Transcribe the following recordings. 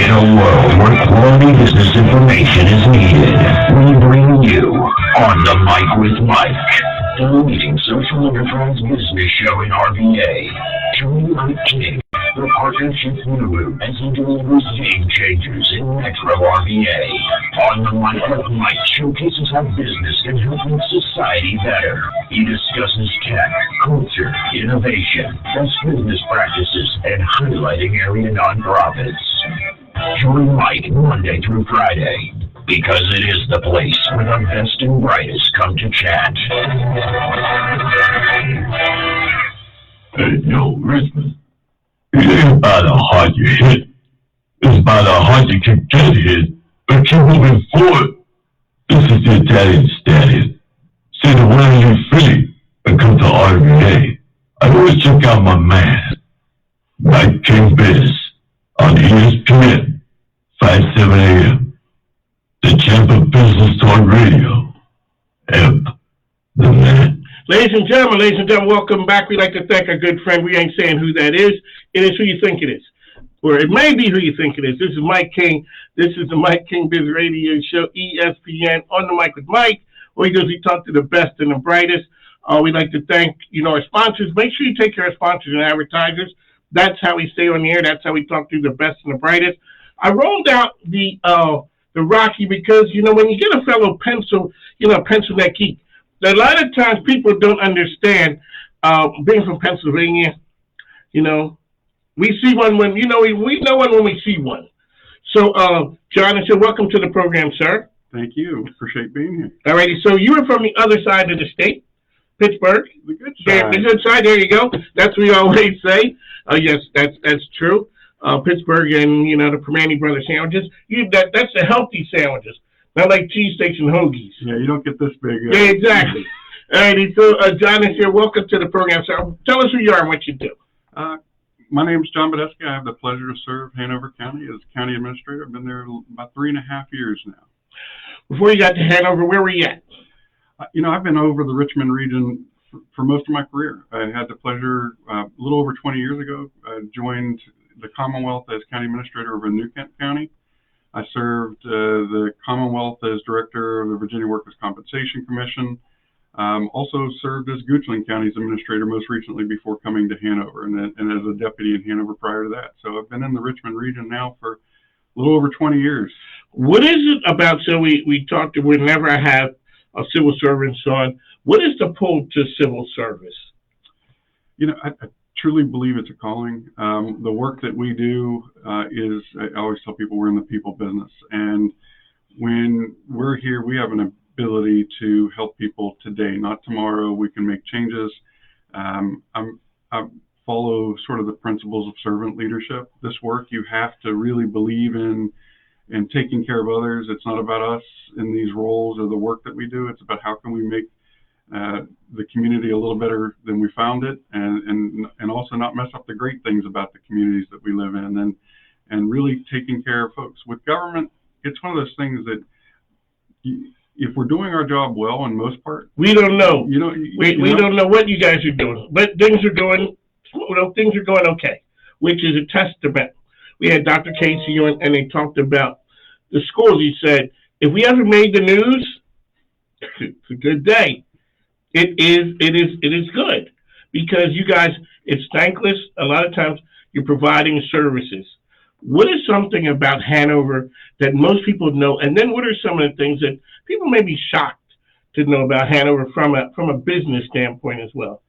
In a world where quality business information is needed, we bring you On the Mic with Mike, the leading social enterprise business show in RVA. Join Mike King, the partnership guru, as he delivers game changers in Metro RVA. On the Mic with Mike showcases how business can help make society better. He discusses tech, culture, innovation, best business practices, and highlighting area nonprofits. Join Mike Monday through Friday, because it is the place where the best and brightest come to chat. Hey, yo, Richmond, it ain't about how hard you hit. It's about how hard you can get hit and keep moving forward. This is the Italian Stallion. Say the word you Philly and come to RVA. I always check out my man, Mike King Biz, on ESPN, 5-7 a.m. The champ of business talk radio. Hemp, the man. Ladies and gentlemen, welcome back. We'd like to thank our good friend. We ain't saying who that is. It is who you think it is. Or it may be who you think it is. This is Mike King. This is the Mike King Biz Radio Show, ESPN, On the Mic with Mike. What we do is we talk to the best and the brightest. We'd like to thank, our sponsors. Make sure you take care of sponsors and advertisers. That's how we stay on the air. That's how we talk to the best and the brightest. I rolled out the Rocky because, when you get a fellow pencil neck geek, a lot of times people don't understand, being from Pennsylvania, we see one when, we know one when we see one. So, Jonathan, welcome to the program, sir. Thank you. Appreciate being here. All righty. So you were from the other side of the state, Pittsburgh. The good side. The good side. There you go. That's what we always say. Yes, that's true. Pittsburgh and, the Permane Brothers sandwiches. That's the healthy sandwiches. Not like cheesesteaks and hoagies. Yeah, you don't get this big. Yeah, exactly. All righty. So, John is here. Welcome to the program, sir. Tell us who you are and what you do. My name is John Budesky. I have the pleasure to serve Hanover County as county administrator. I've been there about 3.5 years now. Before you got to Hanover, where were you at? I've been over the Richmond region for most of my career. I had the pleasure, a little over 20 years ago, joined the Commonwealth as county administrator over in New Kent County. I served the Commonwealth as director of the Virginia Workers' Compensation Commission. Also served as Goochland County's administrator most recently before coming to Hanover, and as a deputy in Hanover prior to that. So I've been in the Richmond region now for a little over 20 years. What is it about, so we talked to, whenever I have a civil servants on, what is the pull to civil service? I truly believe it's a calling. The work that we do is, I always tell people we're in the people business. And when we're here, we have an ability to help people today, not tomorrow. We can make changes. I follow sort of the principles of servant leadership. This work, you have to really believe in taking care of others. It's not about us in these roles or the work that we do. It's about how can we make the community a little better than we found it, and also not mess up the great things about the communities that we live in, and really taking care of folks. With government, it's one of those things that if we're doing our job well, in most part, we don't know. We don't know what you guys are doing, but things are going okay, which is a testament. We had Dr. Casey on, and they talked about the schools. He said, if we ever made the news, it's a good day. It is good, because you guys, it's thankless. A lot of times you're providing services. What is something about Hanover that most people know? And then what are some of the things that people may be shocked to know about Hanover from a business standpoint as well?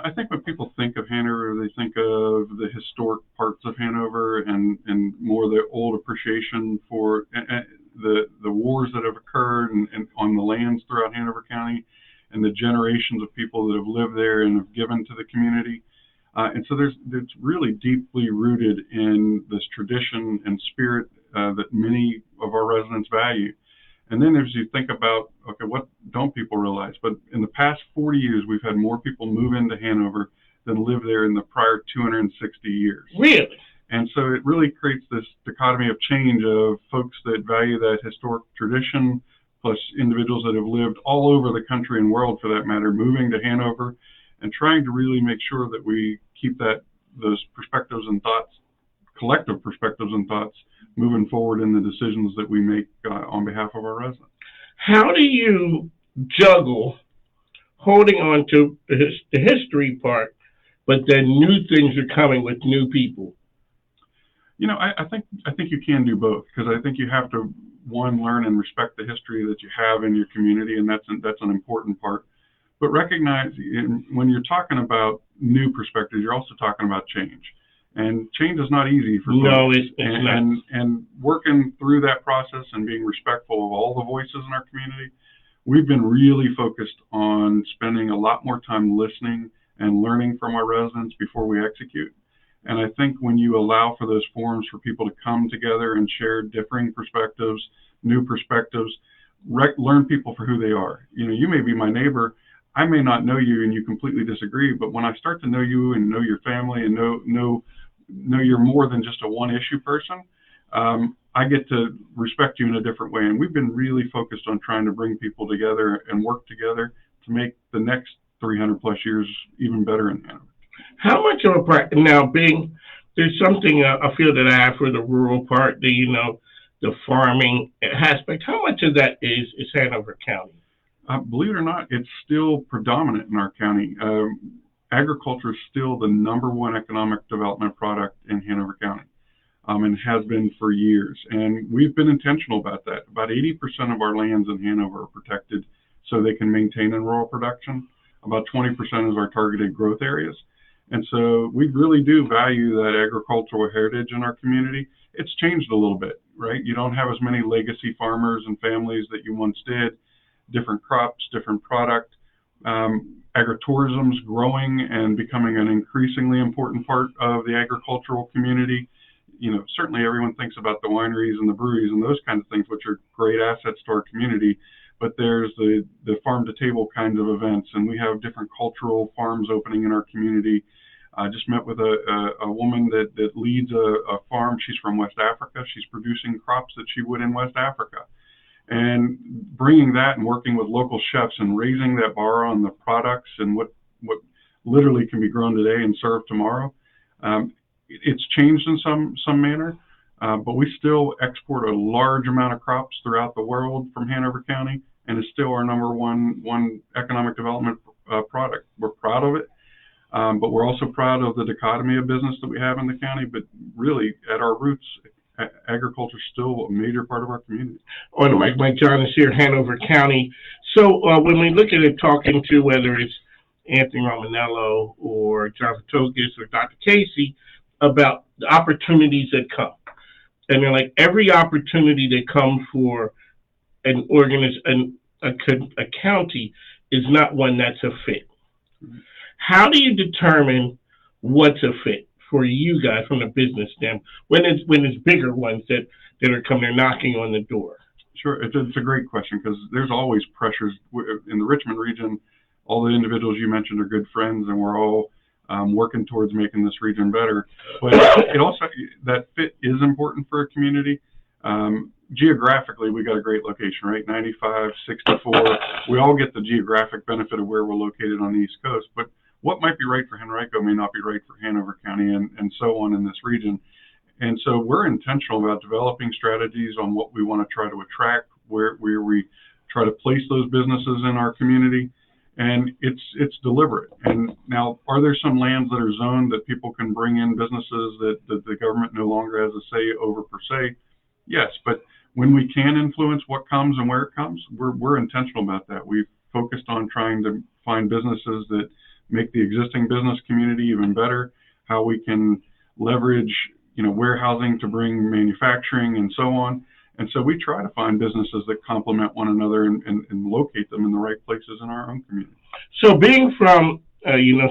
I think when people think of Hanover, they think of the historic parts of Hanover and more the old appreciation for the wars that have occurred and on the lands throughout Hanover County, and the generations of people that have lived there and have given to the community. And so it's really deeply rooted in this tradition and spirit that many of our residents value. And then as you think about, okay, what don't people realize? But in the past 40 years, we've had more people move into Hanover than live there in the prior 260 years. Really? And so it really creates this dichotomy of change of folks that value that historic tradition, plus individuals that have lived all over the country and world, for that matter, moving to Hanover and trying to really make sure that we keep those perspectives and thoughts collective perspectives and thoughts moving forward in the decisions that we make on behalf of our residents. How do you juggle holding on to the history part, but then new things are coming with new people? I think you can do both, because I think you have to, one, learn and respect the history that you have in your community, and that's an important part. But recognize when you're talking about new perspectives, you're also talking about change. And change is not easy for folks. No, it's not. And working through that process and being respectful of all the voices in our community, we've been really focused on spending a lot more time listening and learning from our residents before we execute. And I think when you allow for those forums for people to come together and share differing perspectives, new perspectives, learn people for who they are. You may be my neighbor. I may not know you and you completely disagree, but when I start to know you and know your family and know you're more than just a one-issue person, I get to respect you in a different way. And we've been really focused on trying to bring people together and work together to make the next 300 plus years even better in Hanover. How much of a practice now being there's something I feel that I have for the rural part, the farming aspect. How much of that is Hanover County? Believe it or not, it's still predominant in our county. Agriculture is still the #1 economic development product in Hanover County, and has been for years. And we've been intentional about that. About 80% of our lands in Hanover are protected so they can maintain in rural production. About 20% is our targeted growth areas. And so we really do value that agricultural heritage in our community. It's changed a little bit, right? You don't have as many legacy farmers and families that you once did. Different crops, different product. Agritourism's growing and becoming an increasingly important part of the agricultural community. Certainly everyone thinks about the wineries and the breweries and those kinds of things, which are great assets to our community. But there's the farm to table kinds of events, and we have different cultural farms opening in our community. I just met with a woman that leads a farm. She's from West Africa. She's producing crops that she would in West Africa. And bringing that and working with local chefs and raising that bar on the products and what literally can be grown today and served tomorrow. It's changed in some manner, but we still export a large amount of crops throughout the world from Hanover County, and it's still our #1 economic development product. We're proud of it, but we're also proud of the dichotomy of business that we have in the county. But really, at our roots, agriculture is still a major part of our community. Mike John is here, Hanover County. So when we look at it, talking to whether it's Anthony Romanello or John Fatokis or Dr. Casey about the opportunities that come, and they're like every opportunity that comes for an a county is not one that's a fit. Mm-hmm. How do you determine what's a fit for you guys from a business standpoint when it's bigger ones that are coming, they're knocking on the door? Sure, it's a great question, because there's always pressures in the Richmond region. All the individuals you mentioned are good friends, and we're all working towards making this region better. But it also, that fit is important for a community. Geographically, we got a great location, right? 95, 64. We all get the geographic benefit of where we're located on the East Coast, but what might be right for Henrico may not be right for Hanover County, and so on in this region. And so we're intentional about developing strategies on what we want to try to attract, where we try to place those businesses in our community. And it's deliberate. And now, are there some lands that are zoned that people can bring in businesses that the government no longer has a say over per se? Yes, but when we can influence what comes and where it comes, we're intentional about that. We've focused on trying to find businesses that make the existing business community even better, how we can leverage, warehousing to bring manufacturing and so on. And so we try to find businesses that complement one another and locate them in the right places in our own community. So being from,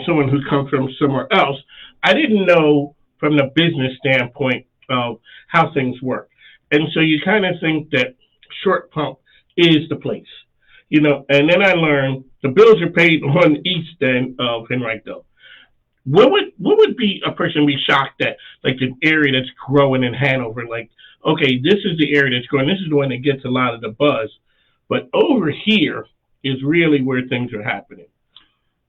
someone who comes from somewhere else, I didn't know from the business standpoint of how things work. And so you kind of think that Short Pump is the place, and then I learned the bills are paid on the east end of Henrico. What would be a person be shocked at, like an area that's growing in Hanover, like, okay, this is the area that's growing, this is the one that gets a lot of the buzz, but over here is really where things are happening?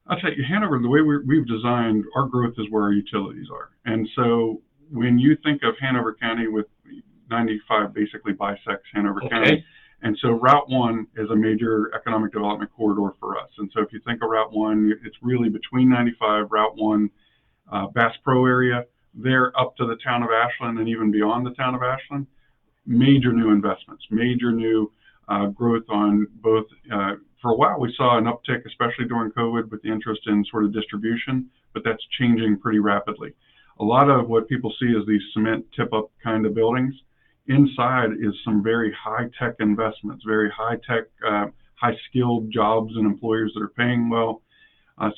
I'll tell you, Hanover, the way we've designed our growth is where our utilities are. And so when you think of Hanover County, with 95 basically bisects Hanover County. And so Route 1 is a major economic development corridor for us. And so if you think of Route 1, it's really between 95, Route 1, Bass Pro area, there up to the town of Ashland and even beyond the town of Ashland. Major new investments, major new growth on both. For a while, we saw an uptick, especially during COVID, with the interest in sort of distribution, but that's changing pretty rapidly. A lot of what people see is these cement tip-up kind of buildings. Inside is some very high-tech investments, very high-tech, high-skilled jobs and employers that are paying well.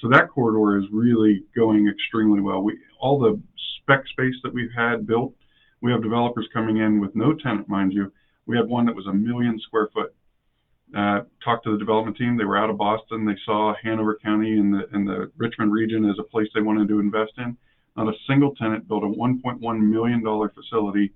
So that corridor is really going extremely well. All the spec space that we've had built, we have developers coming in with no tenant, mind you. We had one that was 1 million square foot. Talked to the development team. They were out of Boston. They saw Hanover County and the Richmond region as a place they wanted to invest in. Not a single tenant, built a $1.1 million facility.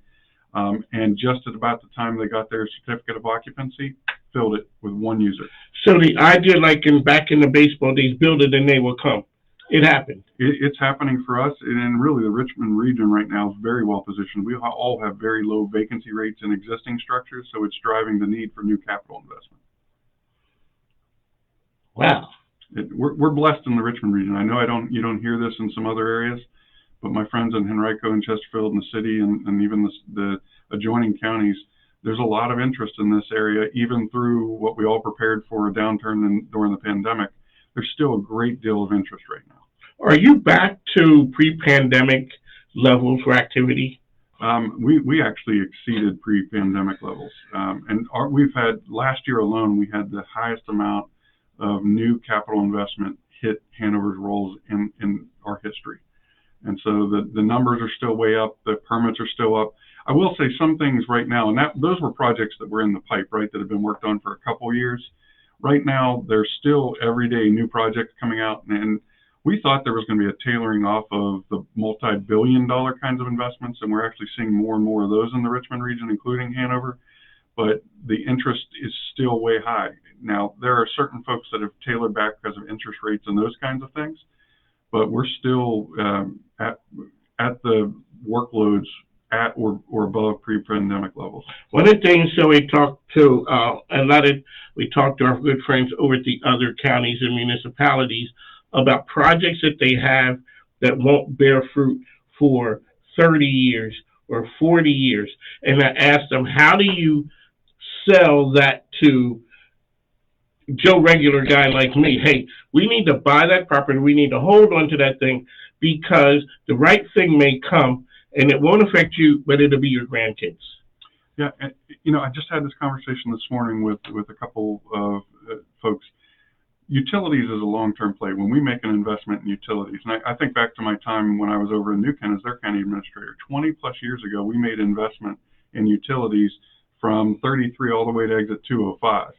And just at about the time they got their certificate of occupancy, filled it with one user. So the idea, like back in the baseball days, build it and they will come. It happened. It's happening for us, and really the Richmond region right now is very well positioned. We all have very low vacancy rates in existing structures, so it's driving the need for new capital investment. Wow. We're blessed in the Richmond region. I know you don't hear this in some other areas, but my friends in Henrico and Chesterfield and the city and even the adjoining counties, there's a lot of interest in this area, even through what we all prepared for a downturn during the pandemic. There's still a great deal of interest right now. Are you back to pre-pandemic levels for activity? We actually exceeded pre-pandemic levels. We've had, last year alone, we had the highest amount of new capital investment hit Hanover's rolls in our history. And so the numbers are still way up, the permits are still up. I will say some things right now, and those were projects that were in the pipe, right, that have been worked on for a couple of years. Right now, there's still everyday new projects coming out, and we thought there was going to be a tailoring off of the multi-billion-dollar kinds of investments, and we're actually seeing more and more of those in the Richmond region, including Hanover. But the interest is still way high. Now, there are certain folks that have tailored back because of interest rates and those kinds of things, but we're still at the workloads at or above pre-pandemic levels. One of the things, so we talked to our good friends over at the other counties and municipalities about projects that they have that won't bear fruit for 30 years or 40 years. And I asked them, how do you sell that to Joe regular guy like me? Hey, we need to buy that property. We need to hold on to that thing because the right thing may come and it won't affect you, but it'll be your grandkids. Yeah, and, I just had this conversation this morning with a couple of folks. Utilities is a long-term play. When we make an investment in utilities, and I think back to my time when I was over in New Kent as their county administrator, 20 plus years ago, we made investment in utilities from 33 all the way to exit 205.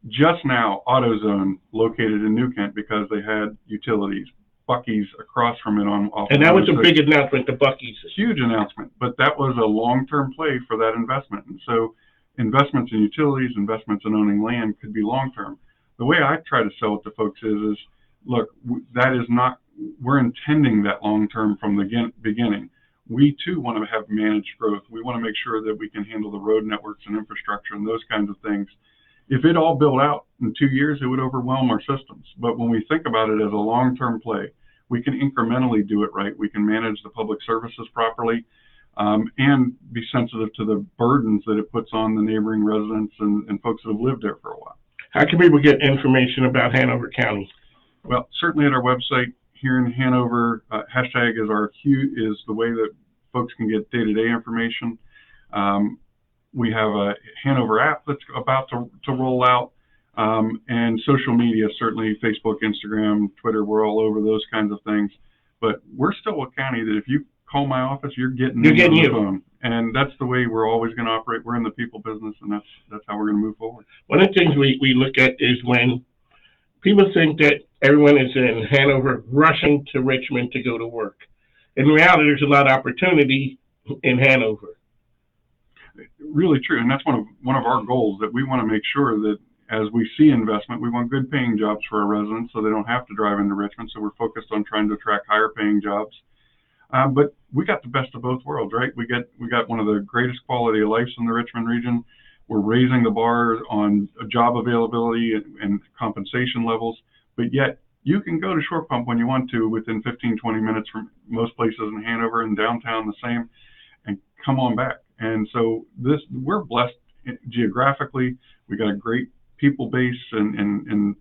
Just now, AutoZone located in New Kent because they had utilities. Bucky's across from it and that was a big announcement to Bucky's. Huge announcement, but that was a long-term play for that investment. And so investments in utilities, investments in owning land could be long-term. The way I try to sell it to folks is look, that is not, we're intending that long-term from the beginning. We too want to have managed growth. We want to make sure that we can handle the road networks and infrastructure and those kinds of things. If it all built out in 2 years, it would overwhelm our systems. But when we think about it as a long-term play, we can incrementally do it right. We can manage the public services properly and be sensitive to the burdens that it puts on the neighboring residents and folks that have lived there for a while. How can people get information about Hanover County? Well, certainly at our website here in Hanover, hashtag is the way that folks can get day-to-day information. We have a Hanover app that's about to roll out. And social media, certainly Facebook, Instagram, Twitter, we're all over those kinds of things. But we're still a county that if you call my office, you're getting on the phone. And that's the way we're always going to operate. We're in the people business, and that's how we're going to move forward. One of the things we look at is when people think that everyone is in Hanover rushing to Richmond to go to work. In reality, there's a lot of opportunity in Hanover. Really true, and that's one of our goals, that we want to make sure that as we see investment, we want good paying jobs for our residents so they don't have to drive into Richmond. So we're focused on trying to attract higher paying jobs. But we got the best of both worlds, right? We got one of the greatest quality of lives in the Richmond region. We're raising the bar on job availability and compensation levels, but yet you can go to Short Pump when you want to within 15, 20 minutes from most places in Hanover, and downtown the same, and come on back. And so we're blessed geographically. We got a great people base and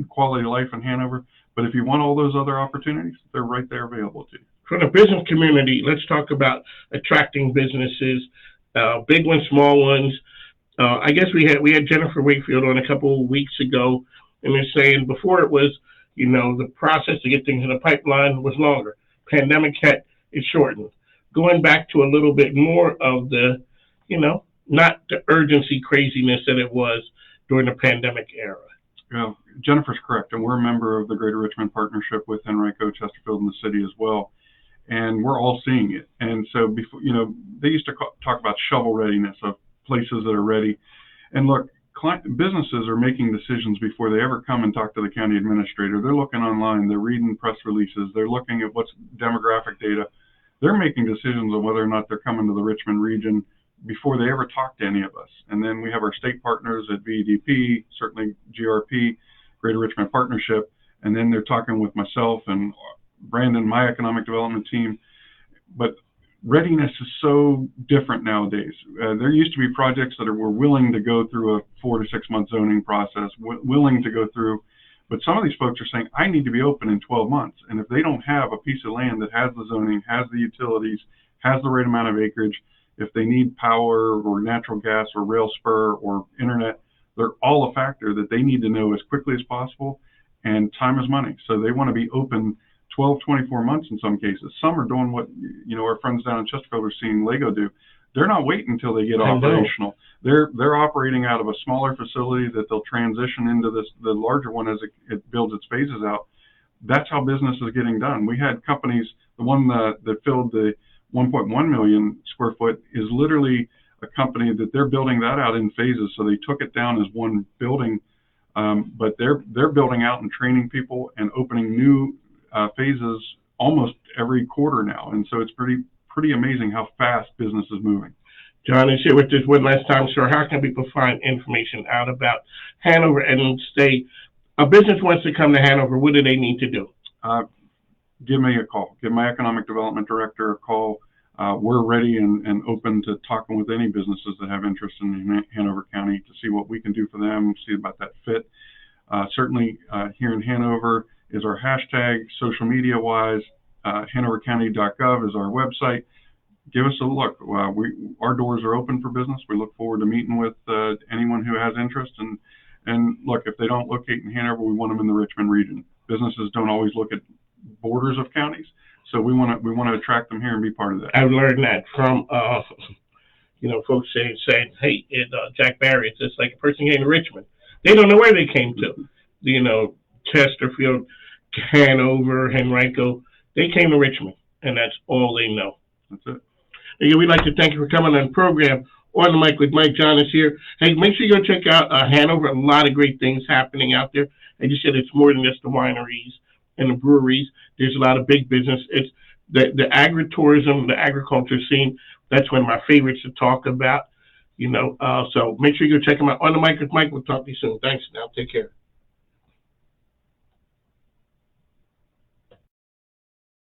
quality of life in Hanover. But if you want all those other opportunities, they're right there available to you. For the business community, let's talk about attracting businesses, big ones, small ones. I guess we had Jennifer Wakefield on a couple of weeks ago, and they're saying before it was, the process to get things in the pipeline was longer. Pandemic hit, it shortened. Going back to a little bit more of the, not the urgency craziness that it was during the pandemic era. Yeah, Jennifer's correct, and we're a member of the Greater Richmond Partnership with Henrico, Chesterfield, and the city as well, and we're all seeing it. And so before, they used to talk about shovel readiness of places that are ready. And look, businesses are making decisions before they ever come and talk to the county administrator. They're looking online, they're reading press releases, they're looking at what's demographic data. They're making decisions on whether or not they're coming to the Richmond region before they ever talk to any of us. And then we have our state partners at VEDP, certainly GRP, Greater Richmond Partnership, and then they're talking with myself and Brandon, my economic development team. But readiness is so different nowadays. There used to be projects that were willing to go through a 4 to 6 month zoning process, willing to go through, but some of these folks are saying, I need to be open in 12 months. And if they don't have a piece of land that has the zoning, has the utilities, has the right amount of acreage, if they need power or natural gas or rail spur or internet, they're all a factor that they need to know as quickly as possible. And time is money. So they want to be open 12, 24 months in some cases. Some are doing what, our friends down in Chesterfield are seeing Lego do. They're not waiting until they get operational. They're operating out of a smaller facility that they'll transition into the larger one as it builds its phases out. That's how business is getting done. We had companies, the one that filled the 1.1 million square foot is literally a company that they're building that out in phases. So they took it down as one building, but they're building out and training people and opening new phases almost every quarter now. And so it's pretty amazing how fast business is moving. John is here with us one last time, sir. How can people find information out about Hanover and stay? A business wants to come to Hanover, what do they need to do? Give me a call. Give my economic development director a call. We're ready and open to talking with any businesses that have interest in Hanover County to see what we can do for them, see about that fit. Certainly here in Hanover is our hashtag, social media wise. HanoverCounty.gov is our website. Give us a look. Our doors are open for business. We look forward to meeting with anyone who has interest. And look, if they don't locate in Hanover, we want them in the Richmond region. Businesses don't always look at borders of counties, so we want to attract them here and be part of that. I've learned that from folks saying, hey, Jack Barry, it's just like a person came to Richmond. They don't know where they came to. Chesterfield, Hanover, Henrico, they came to Richmond, and that's all they know. That's it. Again, we'd like to thank you for coming on the program. On the mic with Mike. John is here. Hey, make sure you go check out Hanover. A lot of great things happening out there. As you said, it's more than just the wineries and the breweries. There's a lot of big business. It's the agritourism, the agriculture scene. That's one of my favorites to talk about. So make sure you go check them out. On the mic with Mike. We'll talk to you soon. Thanks. Now, take care.